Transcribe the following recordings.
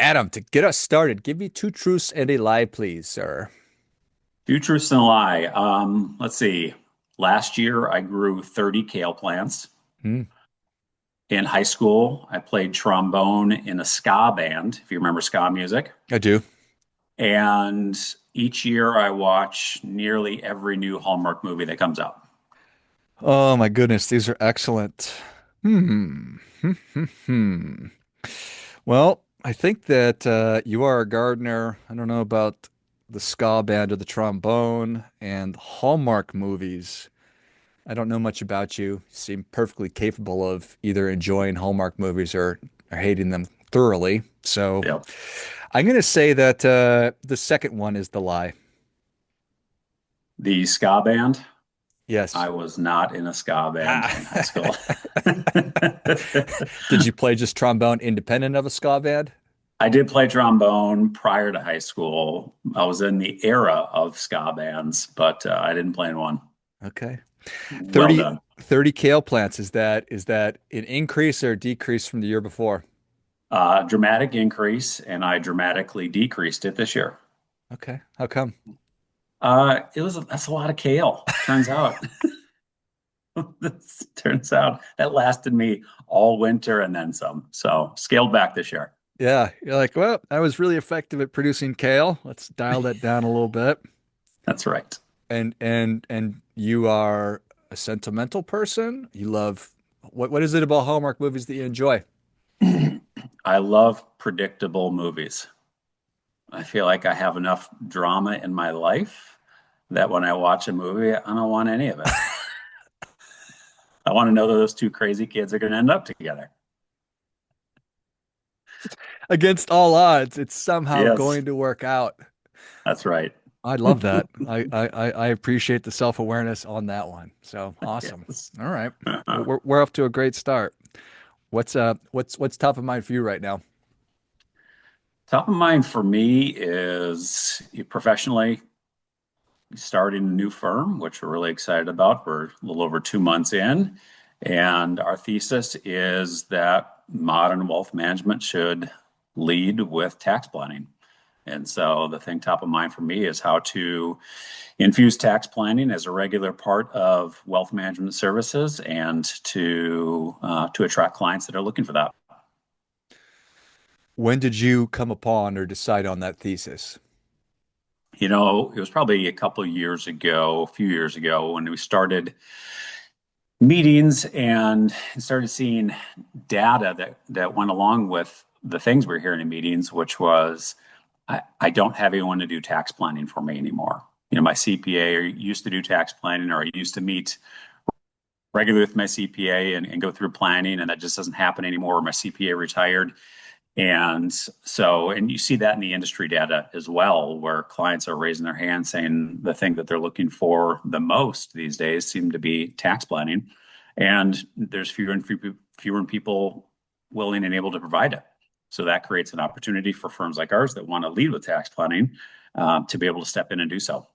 Adam, to get us started, give me two truths and a lie, please, sir. Two truths and a lie. Let's see. Last year, I grew 30 kale plants. Hmm, In high school, I played trombone in a ska band, if you remember ska music. I do. And each year, I watch nearly every new Hallmark movie that comes out. Oh my goodness, these are excellent. Hmm. Hmm. Hmm. Hmm. Well, I think that you are a gardener. I don't know about the ska band or the trombone and Hallmark movies. I don't know much about you. You seem perfectly capable of either enjoying Hallmark movies or hating them thoroughly. So Yep. I'm going to say that the second one is the lie. The ska band, Yes. I was not in a ska band Ah. in high school. Did you play just trombone independent of a ska band? I did play trombone prior to high school. I was in the era of ska bands, but I didn't play in one. Okay. Well 30 done. 30 kale plants. Is that an increase or a decrease from the year before? Dramatic increase, and I dramatically decreased it this year. Okay. How come? That's a lot of kale. Turns out, turns out that lasted me all winter and then some. So scaled back this year. Yeah, you're like, well, I was really effective at producing kale. Let's dial that down a little bit. That's right. And you are a sentimental person. You love what is it about Hallmark movies that you enjoy? I love predictable movies. I feel like I have enough drama in my life that when I watch a movie, I don't want any of it. I want to know that those two crazy kids are going to end up together. Against all odds, it's somehow Yes, going to work out. that's right. I love that. I appreciate the self-awareness on that one. So awesome. Yes. All right. Well, we're off to a great start. What's top of mind for you right now? Top of mind for me is professionally starting a new firm, which we're really excited about. We're a little over 2 months in, and our thesis is that modern wealth management should lead with tax planning. And so the thing top of mind for me is how to infuse tax planning as a regular part of wealth management services and to attract clients that are looking for that. When did you come upon or decide on that thesis? It was probably a few years ago, when we started meetings and started seeing data that went along with the things we were hearing in meetings, which was I don't have anyone to do tax planning for me anymore. My CPA used to do tax planning, or I used to meet regularly with my CPA and go through planning, and that just doesn't happen anymore. My CPA retired. And you see that in the industry data as well, where clients are raising their hands saying the thing that they're looking for the most these days seem to be tax planning. And there's fewer people willing and able to provide it. So that creates an opportunity for firms like ours that want to lead with tax planning to be able to step in and do so.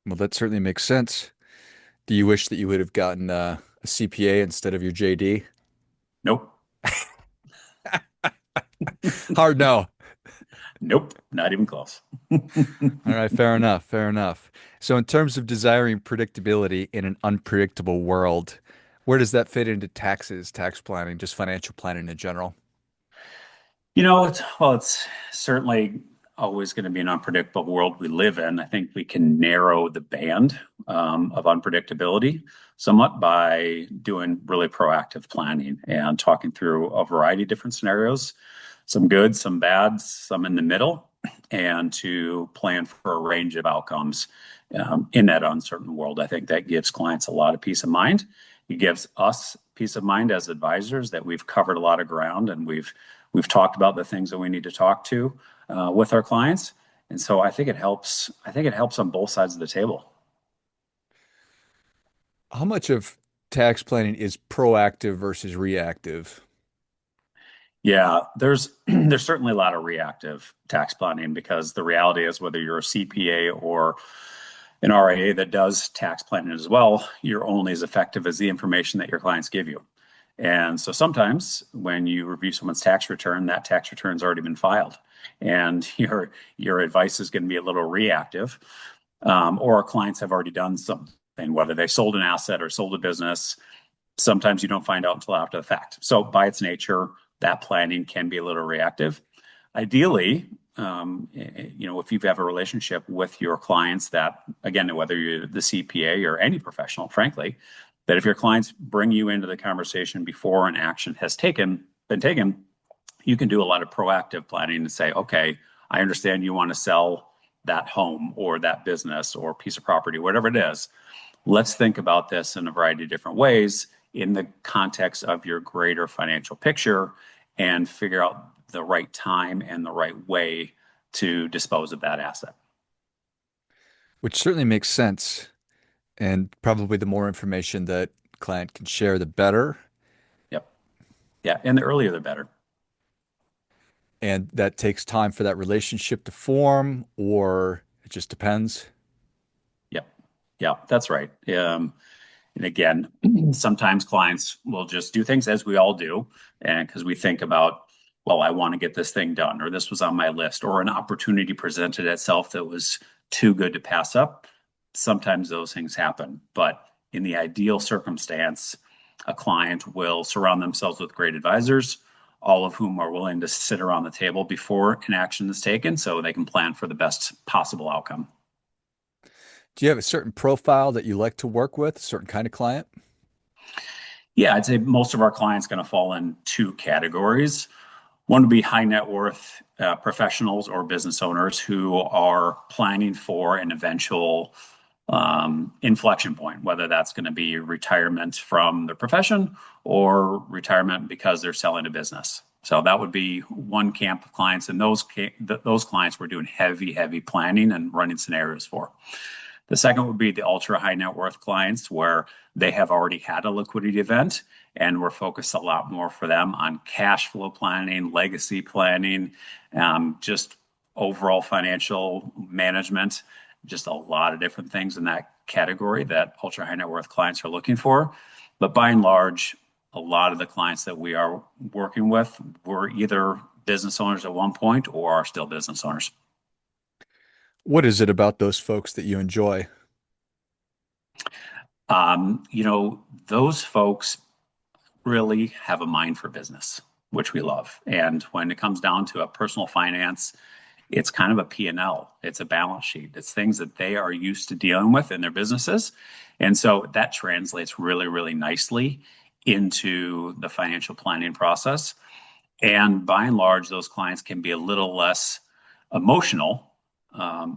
Well, that certainly makes sense. Do you wish that you would have gotten a CPA instead of your JD? Nope. Hard no. Nope. Not even close. All right, fair enough, fair enough. So in terms of desiring predictability in an unpredictable world, where does that fit into taxes, tax planning, just financial planning in general? It's certainly always going to be an unpredictable world we live in. I think we can narrow the band of unpredictability somewhat by doing really proactive planning and talking through a variety of different scenarios, some good, some bad, some in the middle, and to plan for a range of outcomes in that uncertain world. I think that gives clients a lot of peace of mind. It gives us peace of mind as advisors that we've covered a lot of ground, and we've talked about the things that we need to talk to with our clients. And so I think it helps. I think it helps on both sides of the table. How much of tax planning is proactive versus reactive? Yeah, there's there's certainly a lot of reactive tax planning, because the reality is, whether you're a CPA or an RIA that does tax planning as well, you're only as effective as the information that your clients give you. And so sometimes when you review someone's tax return, that tax return's already been filed, and your advice is going to be a little reactive, or our clients have already done something, whether they sold an asset or sold a business. Sometimes you don't find out until after the fact. So by its nature, that planning can be a little reactive. Ideally, if you have a relationship with your clients that, again, whether you're the CPA or any professional, frankly, that if your clients bring you into the conversation before an action has been taken, you can do a lot of proactive planning and say, okay, I understand you want to sell that home or that business or piece of property, whatever it is. Let's think about this in a variety of different ways in the context of your greater financial picture and figure out the right time and the right way to dispose of that asset. Which certainly makes sense. And probably the more information that client can share, the better. Yep. Yeah. And the earlier, the better. And that takes time for that relationship to form, or it just depends. Yep. Yeah, that's right. And again, sometimes clients will just do things as we all do. And because we think about, well, I want to get this thing done, or this was on my list, or an opportunity presented itself that was too good to pass up. Sometimes those things happen. But in the ideal circumstance, a client will surround themselves with great advisors, all of whom are willing to sit around the table before an action is taken so they can plan for the best possible outcome. Do you have a certain profile that you like to work with, a certain kind of client? Yeah, I'd say most of our clients going to fall in two categories. One would be high net worth professionals or business owners who are planning for an eventual inflection point, whether that's going to be retirement from their profession or retirement because they're selling a business. So that would be one camp of clients, and those clients we're doing heavy planning and running scenarios for. The second would be the ultra high net worth clients where they have already had a liquidity event, and we're focused a lot more for them on cash flow planning, legacy planning, just overall financial management, just a lot of different things in that category that ultra high net worth clients are looking for. But by and large, a lot of the clients that we are working with were either business owners at one point or are still business owners. What is it about those folks that you enjoy? Those folks really have a mind for business, which we love. And when it comes down to a personal finance, it's kind of a P&L. It's a balance sheet. It's things that they are used to dealing with in their businesses. And so that translates really nicely into the financial planning process. And by and large, those clients can be a little less emotional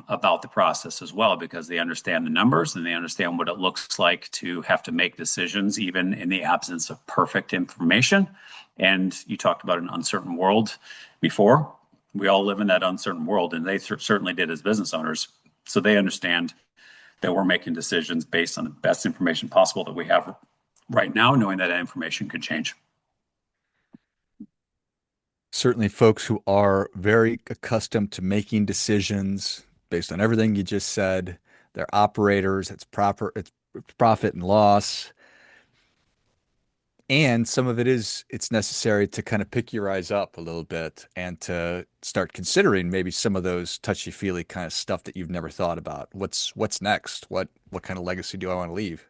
about the process as well because they understand the numbers and they understand what it looks like to have to make decisions, even in the absence of perfect information. And you talked about an uncertain world before. We all live in that uncertain world, and they certainly did as business owners. So they understand that we're making decisions based on the best information possible that we have right now, knowing that information could change. Certainly, folks who are very accustomed to making decisions based on everything you just said. They're operators, it's profit and loss. And some of it's necessary to kind of pick your eyes up a little bit and to start considering maybe some of those touchy-feely kind of stuff that you've never thought about. What's next? What kind of legacy do I want to leave?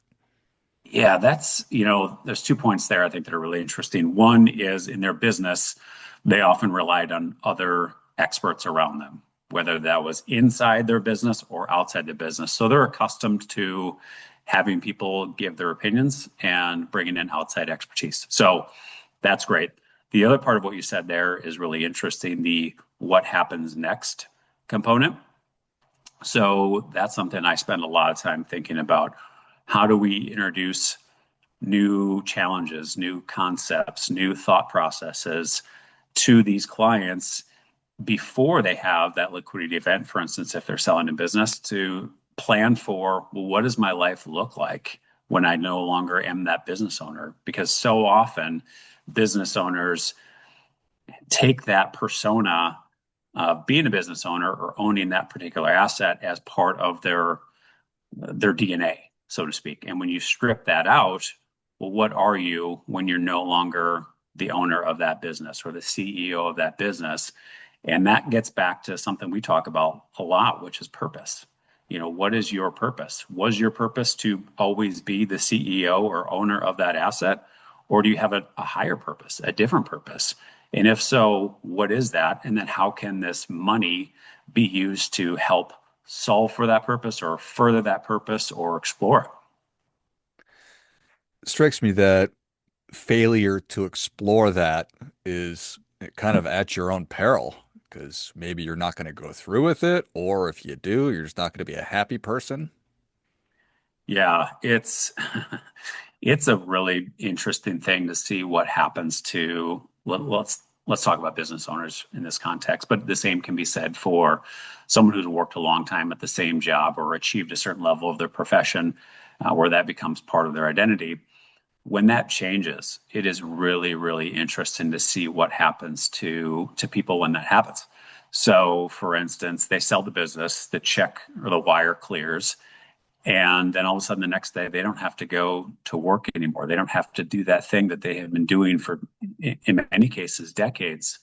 Yeah, there's 2 points there I think that are really interesting. One is in their business, they often relied on other experts around them, whether that was inside their business or outside the business. So they're accustomed to having people give their opinions and bringing in outside expertise. So that's great. The other part of what you said there is really interesting, the what happens next component. So that's something I spend a lot of time thinking about. How do we introduce new challenges, new concepts, new thought processes to these clients before they have that liquidity event? For instance, if they're selling a business, to plan for, well, what does my life look like when I no longer am that business owner? Because so often business owners take that persona of being a business owner or owning that particular asset as part of their DNA, so to speak. And when you strip that out, well, what are you when you're no longer the owner of that business or the CEO of that business? And that gets back to something we talk about a lot, which is purpose. What is your purpose? Was your purpose to always be the CEO or owner of that asset? Or do you have a higher purpose, a different purpose? And if so, what is that? And then how can this money be used to help solve for that purpose or further that purpose or explore it? It strikes me that failure to explore that is kind of at your own peril because maybe you're not going to go through with it, or if you do, you're just not going to be a happy person. Yeah, it's it's a really interesting thing to see what happens to let's talk about business owners in this context, but the same can be said for someone who's worked a long time at the same job or achieved a certain level of their profession, where that becomes part of their identity. When that changes, it is really, really interesting to see what happens to people when that happens. So, for instance, they sell the business, the check or the wire clears, and then all of a sudden, the next day, they don't have to go to work anymore. They don't have to do that thing that they have been doing for, in many cases, decades.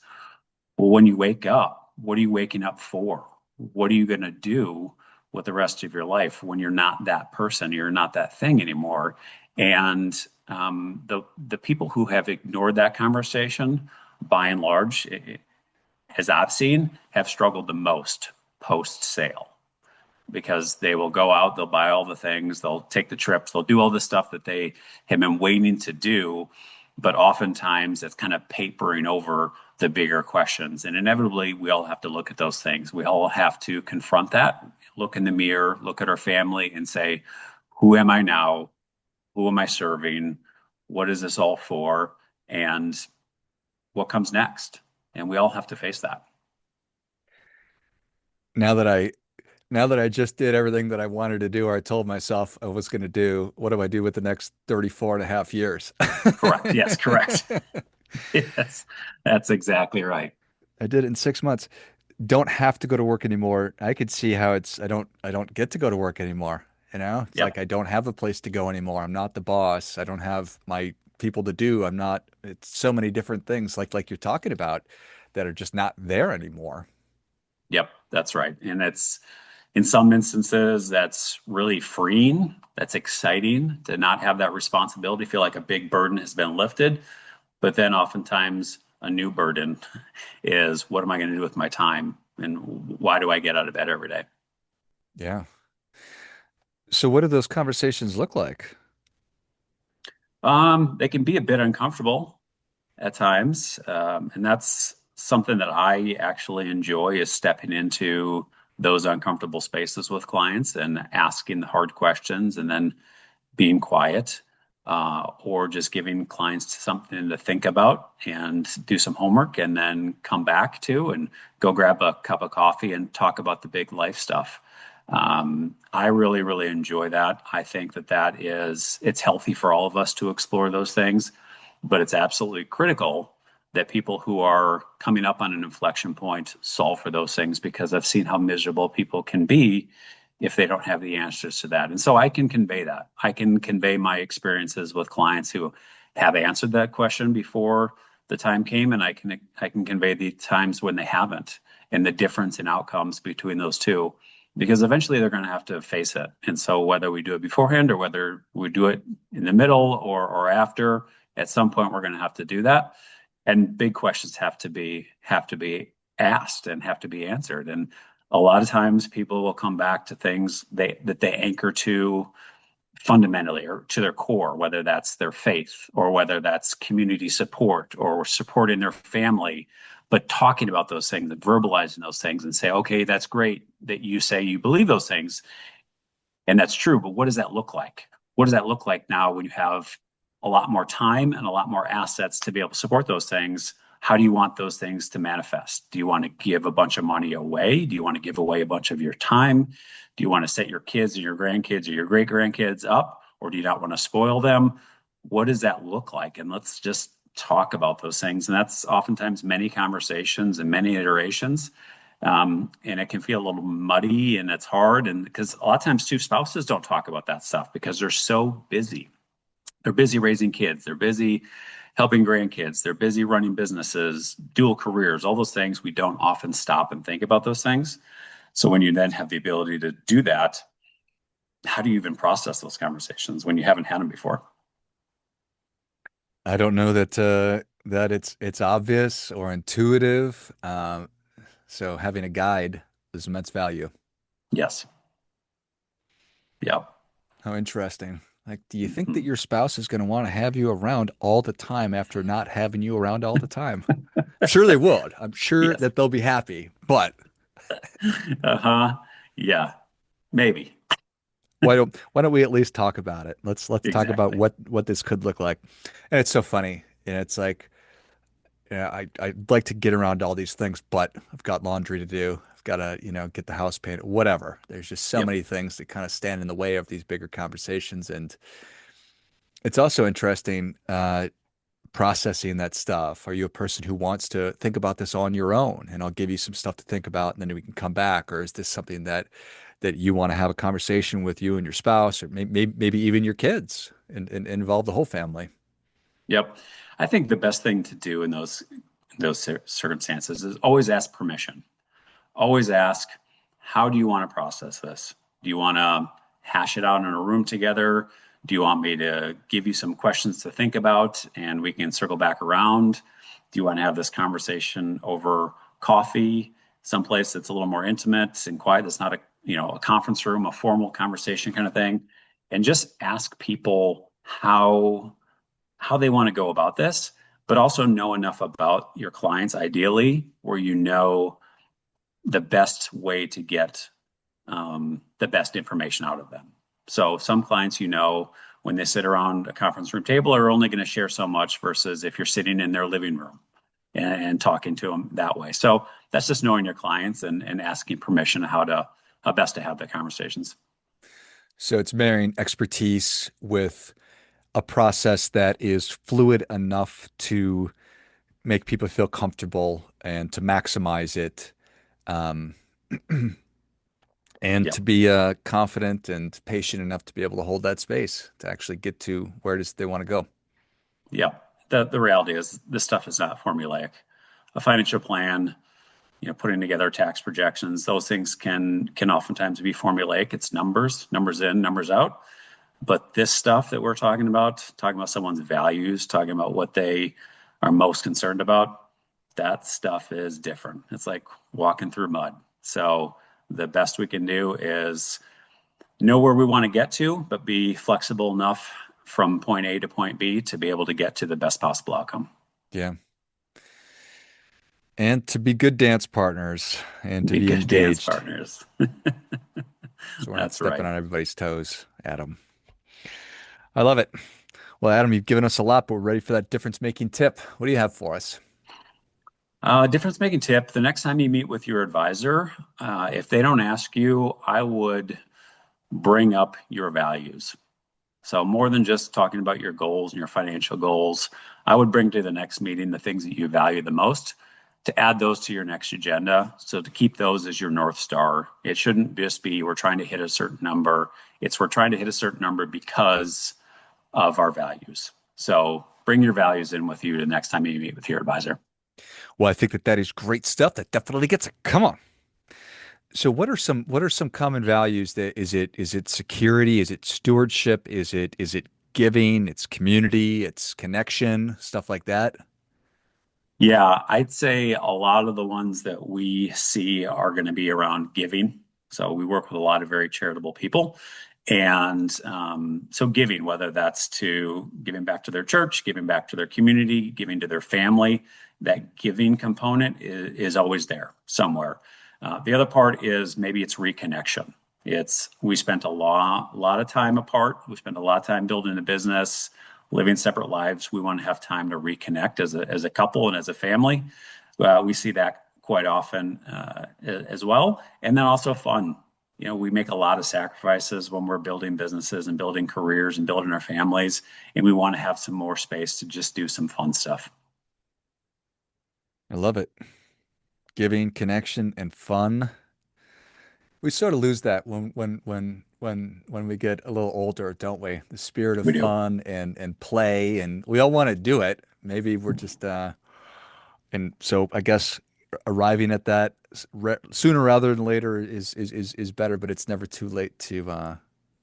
Well, when you wake up, what are you waking up for? What are you going to do with the rest of your life when you're not that person? You're not that thing anymore. And the people who have ignored that conversation, by and large, as I've seen, have struggled the most post sale because they will go out, they'll buy all the things, they'll take the trips, they'll do all the stuff that they have been waiting to do. But oftentimes it's kind of papering over the bigger questions. And inevitably, we all have to look at those things. We all have to confront that, look in the mirror, look at our family, and say, who am I now? Who am I serving? What is this all for? And what comes next? And we all have to face that. Now that I now that I just did everything that I wanted to do or I told myself I was going to do, what do I do with the next 34 and a half years? Correct. Yes, correct. Yes, that's exactly right. I did it in 6 months. Don't have to go to work anymore. I could see how I don't get to go to work anymore. It's like Yep. I don't have a place to go anymore. I'm not the boss. I don't have my people to do. I'm not, it's so many different things like you're talking about that are just not there anymore. Yep, that's right. And it's in some instances that's really freeing. That's exciting to not have that responsibility, feel like a big burden has been lifted. But then oftentimes a new burden is what am I going to do with my time? And why do I get out of bed every day? Yeah. So what do those conversations look like? They can be a bit uncomfortable at times. And that's something that I actually enjoy is stepping into those uncomfortable spaces with clients and asking the hard questions and then being quiet, or just giving clients something to think about and do some homework and then come back to and go grab a cup of coffee and talk about the big life stuff. I really, really enjoy that. I think it's healthy for all of us to explore those things, but it's absolutely critical that people who are coming up on an inflection point solve for those things because I've seen how miserable people can be if they don't have the answers to that. And so I can convey that. I can convey my experiences with clients who have answered that question before the time came, and I can convey the times when they haven't and the difference in outcomes between those two. Because eventually they're going to have to face it. And so whether we do it beforehand or whether we do it in the middle or after, at some point we're going to have to do that. And big questions have to be asked and have to be answered. And a lot of times people will come back to things that they anchor to fundamentally or to their core, whether that's their faith or whether that's community support or supporting their family, but talking about those things and verbalizing those things and say, okay, that's great that you say you believe those things. And that's true, but what does that look like? What does that look like now when you have a lot more time and a lot more assets to be able to support those things? How do you want those things to manifest? Do you want to give a bunch of money away? Do you want to give away a bunch of your time? Do you want to set your kids or your grandkids or your great grandkids up? Or do you not want to spoil them? What does that look like? And let's just talk about those things. And that's oftentimes many conversations and many iterations. And it can feel a little muddy and it's hard. And because a lot of times, too, spouses don't talk about that stuff because they're so busy. They're busy raising kids. They're busy helping grandkids. They're busy running businesses, dual careers, all those things. We don't often stop and think about those things. So when you then have the ability to do that, how do you even process those conversations when you haven't had them before? I don't know that that it's obvious or intuitive. So having a guide is immense value. Yes. Yeah. How interesting. Like, do you think that Mhm. your spouse is going to want to have you around all the time after not having you around all the time? Sure they would. I'm sure Yes. that they'll be happy, but Uh-huh. Yeah. Maybe. why don't we at least talk about it? Let's talk about Exactly. what this could look like. And it's so funny. And it's like, yeah, I'd like to get around all these things, but I've got laundry to do. I've got to, get the house painted, whatever. There's just so Yep. many things that kind of stand in the way of these bigger conversations. And it's also interesting, processing that stuff. Are you a person who wants to think about this on your own? And I'll give you some stuff to think about, and then we can come back. Or is this something that you want to have a conversation with you and your spouse, or maybe even your kids, and involve the whole family? Yep. I think the best thing to do in those circumstances is always ask permission. Always ask, how do you want to process this? Do you want to hash it out in a room together? Do you want me to give you some questions to think about and we can circle back around? Do you want to have this conversation over coffee, someplace that's a little more intimate and quiet, that's not a conference room, a formal conversation kind of thing? And just ask people how they want to go about this, but also know enough about your clients, ideally, where you know the best way to get the best information out of them. So some clients, when they sit around a conference room table, are only going to share so much versus if you're sitting in their living room and talking to them that way. So that's just knowing your clients and asking permission how best to have the conversations. So it's marrying expertise with a process that is fluid enough to make people feel comfortable and to maximize it, um, and Yeah, to be confident and patient enough to be able to hold that space to actually get to where it is they want to go. yeah. The reality is this stuff is not formulaic. A financial plan, putting together tax projections, those things can oftentimes be formulaic. It's numbers in, numbers out. But this stuff that we're talking about someone's values, talking about what they are most concerned about, that stuff is different. It's like walking through mud. So the best we can do is know where we want to get to, but be flexible enough from point A to point B to be able to get to the best possible outcome. Yeah. And to be good dance partners and to Be be good dance engaged. partners. So we're not That's stepping right. on everybody's toes, Adam. I love it. Well, Adam, you've given us a lot, but we're ready for that difference making tip. What do you have for us? Difference making tip. The next time you meet with your advisor, if they don't ask you, I would bring up your values. So more than just talking about your goals and your financial goals, I would bring to the next meeting the things that you value the most to add those to your next agenda. So to keep those as your North Star. It shouldn't just be we're trying to hit a certain number. It's we're trying to hit a certain number because of our values. So bring your values in with you the next time you meet with your advisor. Well, I think that is great stuff. That definitely gets it. Come on. So what are some common values that is it security? Is it stewardship? Is it giving? It's community, it's connection, stuff like that. Yeah, I'd say a lot of the ones that we see are going to be around giving. So we work with a lot of very charitable people. And so giving, whether that's to giving back to their church, giving back to their community, giving to their family, that giving component is always there somewhere. The other part is maybe it's reconnection. It's we spent a lot of time apart. We spent a lot of time building a business, living separate lives. We want to have time to reconnect as a couple and as a family. We see that quite often as well. And then also fun. We make a lot of sacrifices when we're building businesses and building careers and building our families. And we want to have some more space to just do some fun stuff. I love it. Giving, connection, and fun. We sort of lose that when we get a little older, don't we? The spirit of We do. fun and play, and we all want to do it. Maybe we're just and so I guess arriving at that sooner rather than later is better, but it's never too late to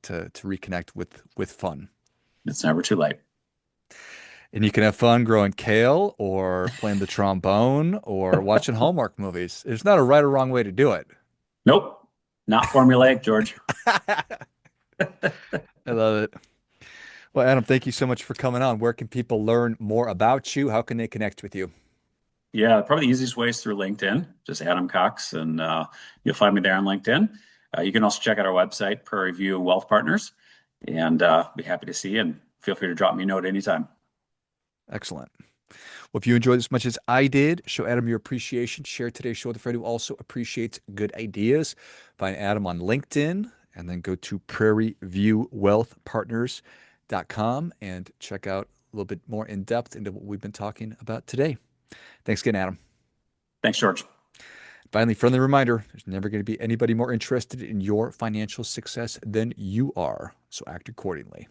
reconnect with fun. It's never too late. And you can have fun growing kale or playing the trombone or watching Hallmark movies. There's not a right or wrong way to do it. Nope. Not formulaic, George. I love it. Well, Adam, thank you so much for coming on. Where can people learn more about you? How can they connect with you? Yeah, probably the easiest way is through LinkedIn, just Adam Cox, and you'll find me there on LinkedIn. You can also check out our website, Prairie View Wealth Partners, and be happy to see you. And feel free to drop me a note anytime. Excellent. Well, if you enjoyed as much as I did, show Adam your appreciation. Share today's show with a friend who also appreciates good ideas. Find Adam on LinkedIn and then go to prairieviewwealthpartners.com and check out a little bit more in depth into what we've been talking about today. Thanks again, Adam. Thanks, George. Finally, friendly reminder, there's never going to be anybody more interested in your financial success than you are, so act accordingly.